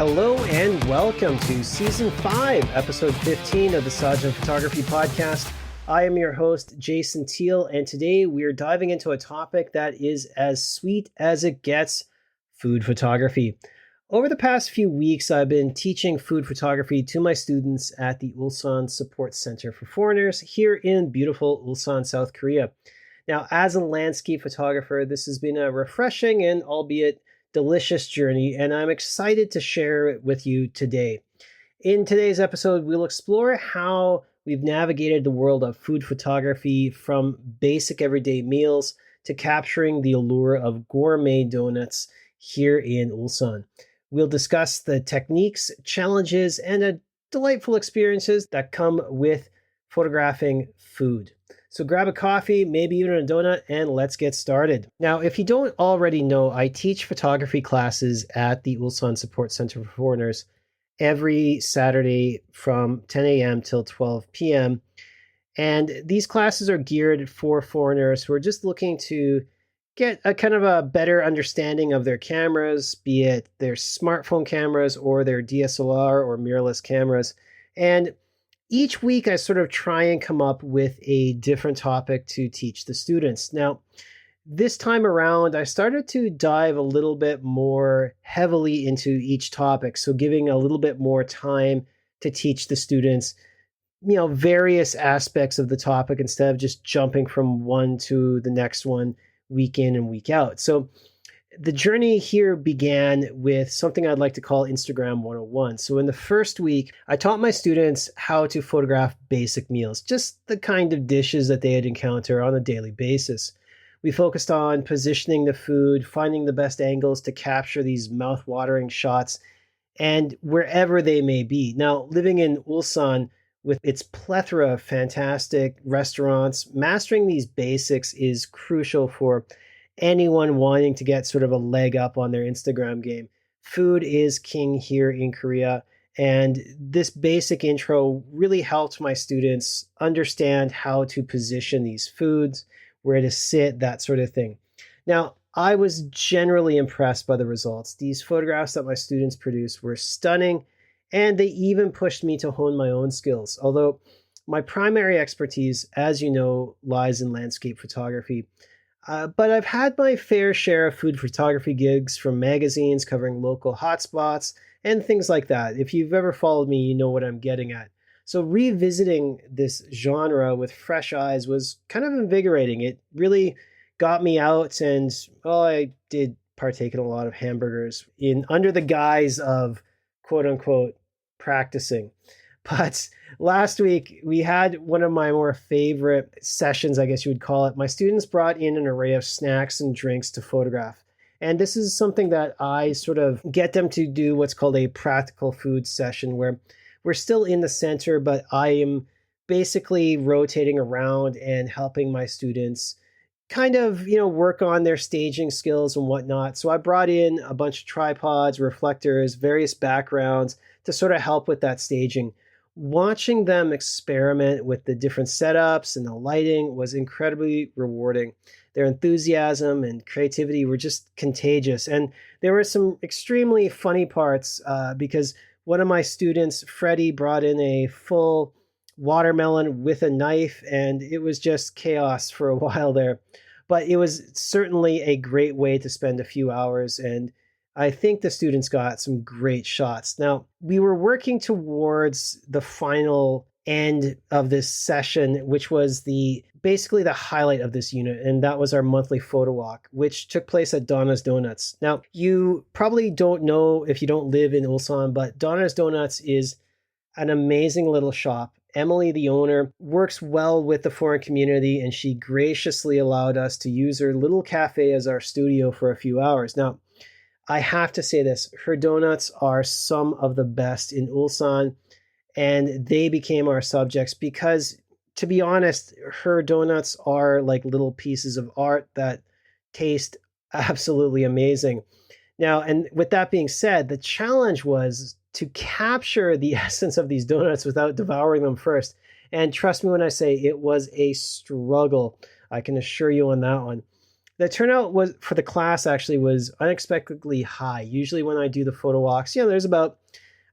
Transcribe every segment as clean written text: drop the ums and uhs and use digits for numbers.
Hello and welcome to Season 5, Episode 15 of the Sajin Photography Podcast. I am your host, Jason Teale, and today we are diving into a topic that is as sweet as it gets, food photography. Over the past few weeks, I've been teaching food photography to my students at the Ulsan Support Center for Foreigners here in beautiful Ulsan, South Korea. Now, as a landscape photographer, this has been a refreshing and albeit delicious journey, and I'm excited to share it with you today. In today's episode, we'll explore how we've navigated the world of food photography from basic everyday meals to capturing the allure of gourmet donuts here in Ulsan. We'll discuss the techniques, challenges, and delightful experiences that come with photographing food. So grab a coffee, maybe even a donut, and let's get started. Now, if you don't already know, I teach photography classes at the Ulsan Support Center for Foreigners every Saturday from 10 a.m. till 12 p.m. And these classes are geared for foreigners who are just looking to get a kind of a better understanding of their cameras, be it their smartphone cameras or their DSLR or mirrorless cameras. And each week, I sort of try and come up with a different topic to teach the students. Now, this time around, I started to dive a little bit more heavily into each topic, so giving a little bit more time to teach the students, various aspects of the topic instead of just jumping from one to the next one week in and week out. So the journey here began with something I'd like to call Instagram 101. So in the first week, I taught my students how to photograph basic meals, just the kind of dishes that they'd encounter on a daily basis. We focused on positioning the food, finding the best angles to capture these mouth-watering shots, and wherever they may be. Now, living in Ulsan with its plethora of fantastic restaurants, mastering these basics is crucial for anyone wanting to get sort of a leg up on their Instagram game. Food is king here in Korea, and this basic intro really helped my students understand how to position these foods, where to sit, that sort of thing. Now, I was generally impressed by the results. These photographs that my students produced were stunning, and they even pushed me to hone my own skills. Although my primary expertise, as you know, lies in landscape photography. But I've had my fair share of food photography gigs from magazines covering local hotspots and things like that. If you've ever followed me, you know what I'm getting at. So revisiting this genre with fresh eyes was kind of invigorating. It really got me out, and I did partake in a lot of hamburgers under the guise of quote unquote practicing. But last week, we had one of my more favorite sessions, I guess you would call it. My students brought in an array of snacks and drinks to photograph. And this is something that I sort of get them to do what's called a practical food session, where we're still in the center, but I am basically rotating around and helping my students kind of, work on their staging skills and whatnot. So I brought in a bunch of tripods, reflectors, various backgrounds to sort of help with that staging. Watching them experiment with the different setups and the lighting was incredibly rewarding. Their enthusiasm and creativity were just contagious. And there were some extremely funny parts because one of my students, Freddie, brought in a full watermelon with a knife, and it was just chaos for a while there. But it was certainly a great way to spend a few hours, and I think the students got some great shots. Now, we were working towards the final end of this session, which was basically the highlight of this unit, and that was our monthly photo walk, which took place at Donna's Donuts. Now, you probably don't know if you don't live in Ulsan, but Donna's Donuts is an amazing little shop. Emily, the owner, works well with the foreign community, and she graciously allowed us to use her little cafe as our studio for a few hours. Now, I have to say this, her donuts are some of the best in Ulsan, and they became our subjects because, to be honest, her donuts are like little pieces of art that taste absolutely amazing. Now, and with that being said, the challenge was to capture the essence of these donuts without devouring them first. And trust me when I say it was a struggle. I can assure you on that one. The turnout was for the class actually was unexpectedly high. Usually when I do the photo walks, there's about,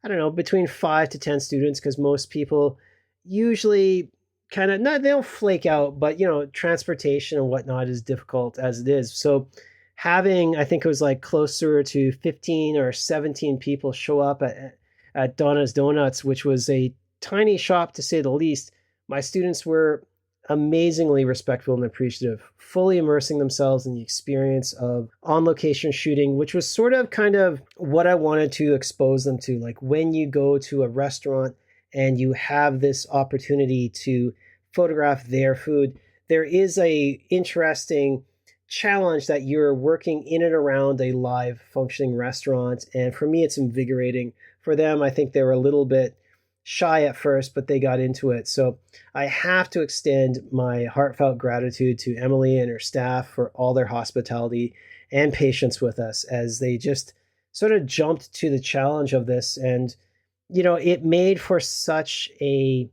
I don't know, between 5 to 10 students, because most people usually kind of, not, they don't flake out, but transportation and whatnot is difficult as it is. So having, I think it was like closer to 15 or 17 people show up at Donna's Donuts, which was a tiny shop to say the least, my students were amazingly respectful and appreciative, fully immersing themselves in the experience of on-location shooting, which was sort of kind of what I wanted to expose them to. Like when you go to a restaurant and you have this opportunity to photograph their food, there is a interesting challenge that you're working in and around a live functioning restaurant. And for me, it's invigorating. For them, I think they were a little bit shy at first, but they got into it. So I have to extend my heartfelt gratitude to Emily and her staff for all their hospitality and patience with us as they just sort of jumped to the challenge of this. And, it made for such a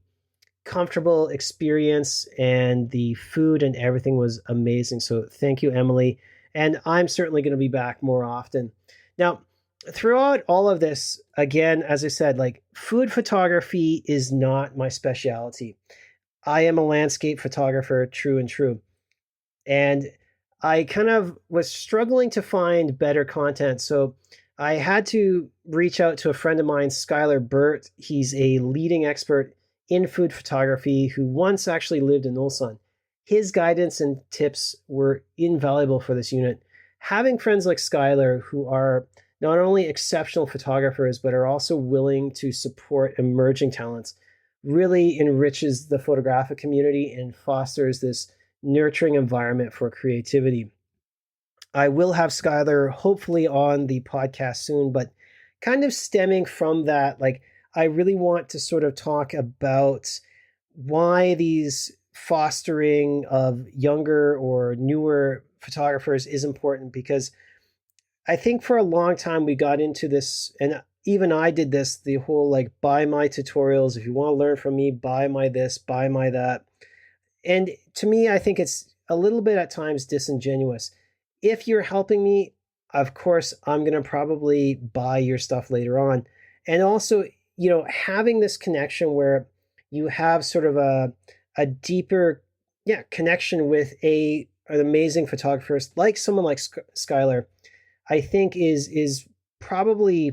comfortable experience, and the food and everything was amazing. So thank you, Emily. And I'm certainly going to be back more often. Now, throughout all of this, again, as I said, like food photography is not my specialty. I am a landscape photographer, true and true. And I kind of was struggling to find better content. So I had to reach out to a friend of mine, Skyler Burt. He's a leading expert in food photography who once actually lived in Ulsan. His guidance and tips were invaluable for this unit. Having friends like Skyler who are not only exceptional photographers, but are also willing to support emerging talents really enriches the photographic community and fosters this nurturing environment for creativity. I will have Skyler hopefully on the podcast soon, but kind of stemming from that, like I really want to sort of talk about why these fostering of younger or newer photographers is important, because I think for a long time we got into this, and even I did this, the whole like buy my tutorials. If you want to learn from me, buy my this, buy my that. And to me, I think it's a little bit at times disingenuous. If you're helping me, of course, I'm going to probably buy your stuff later on. And also, having this connection where you have sort of a deeper connection with an amazing photographer like someone like Skyler, I think is probably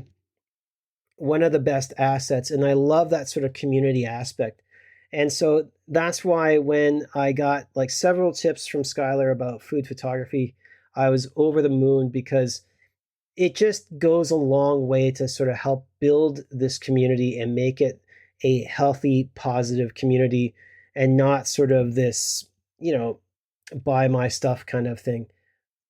one of the best assets. And I love that sort of community aspect. And so that's why when I got like several tips from Skyler about food photography, I was over the moon, because it just goes a long way to sort of help build this community and make it a healthy, positive community, and not sort of this, buy my stuff kind of thing.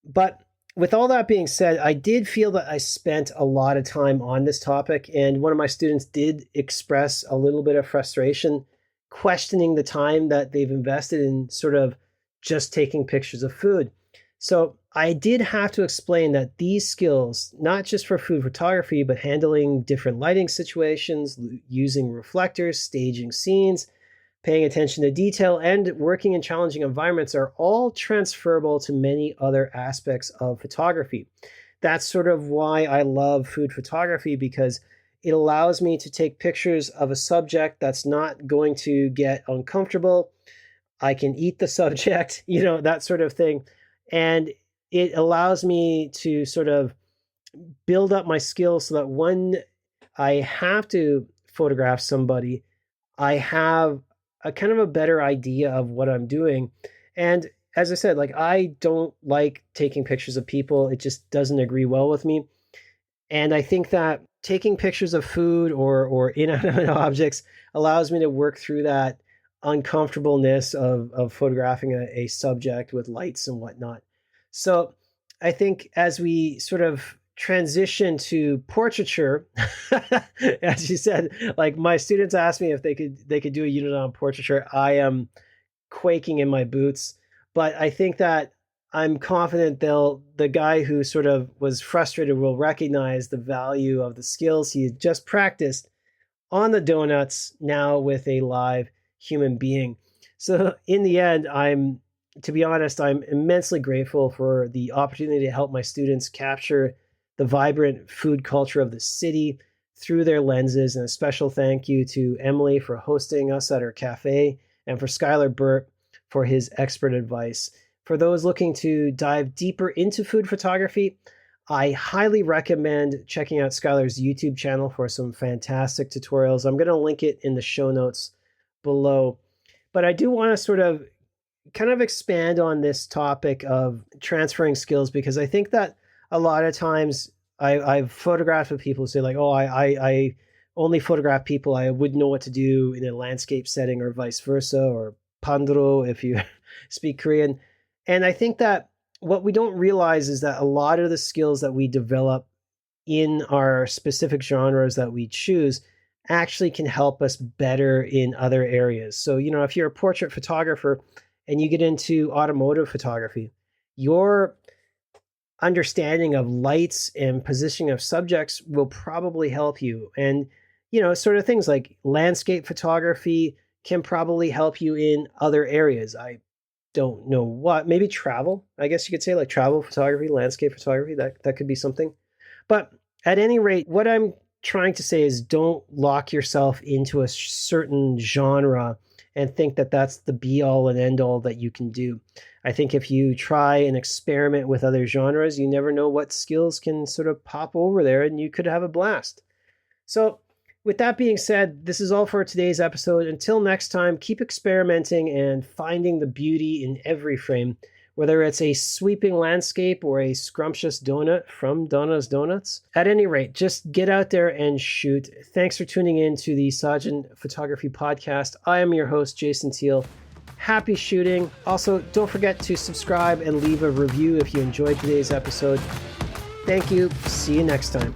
But with all that being said, I did feel that I spent a lot of time on this topic, and one of my students did express a little bit of frustration, questioning the time that they've invested in sort of just taking pictures of food. So I did have to explain that these skills, not just for food photography, but handling different lighting situations, using reflectors, staging scenes, paying attention to detail, and working in challenging environments, are all transferable to many other aspects of photography. That's sort of why I love food photography, because it allows me to take pictures of a subject that's not going to get uncomfortable. I can eat the subject, that sort of thing. And it allows me to sort of build up my skills so that when I have to photograph somebody, I have a kind of a better idea of what I'm doing. And as I said, like I don't like taking pictures of people. It just doesn't agree well with me. And I think that taking pictures of food or inanimate objects allows me to work through that uncomfortableness of photographing a subject with lights and whatnot. So I think as we sort of transition to portraiture, as you said, like my students asked me if they could do a unit on portraiture. I am quaking in my boots, but I think that I'm confident the guy who sort of was frustrated will recognize the value of the skills he had just practiced on the donuts now with a live human being. So in the end, I'm to be honest, I'm immensely grateful for the opportunity to help my students capture the vibrant food culture of the city through their lenses. And a special thank you to Emily for hosting us at her cafe, and for Skyler Burt for his expert advice. For those looking to dive deeper into food photography, I highly recommend checking out Skyler's YouTube channel for some fantastic tutorials. I'm going to link it in the show notes below. But I do want to sort of kind of expand on this topic of transferring skills, because I think that a lot of times I've photographed with people who say like, oh, I only photograph people I would know what to do in a landscape setting, or vice versa, or pandro if you speak Korean. And I think that what we don't realize is that a lot of the skills that we develop in our specific genres that we choose actually can help us better in other areas. So, if you're a portrait photographer and you get into automotive photography, your understanding of lights and positioning of subjects will probably help you. And, sort of things like landscape photography can probably help you in other areas. I don't know what, maybe travel, I guess you could say, like travel photography, landscape photography, that could be something. But at any rate, what I'm trying to say is don't lock yourself into a certain genre and think that that's the be all and end all that you can do. I think if you try and experiment with other genres, you never know what skills can sort of pop over there, and you could have a blast. So with that being said, this is all for today's episode. Until next time, keep experimenting and finding the beauty in every frame, whether it's a sweeping landscape or a scrumptious donut from Donna's Donuts. At any rate, just get out there and shoot. Thanks for tuning in to the Sajin Photography Podcast. I am your host, Jason Teale. Happy shooting. Also, don't forget to subscribe and leave a review if you enjoyed today's episode. Thank you. See you next time.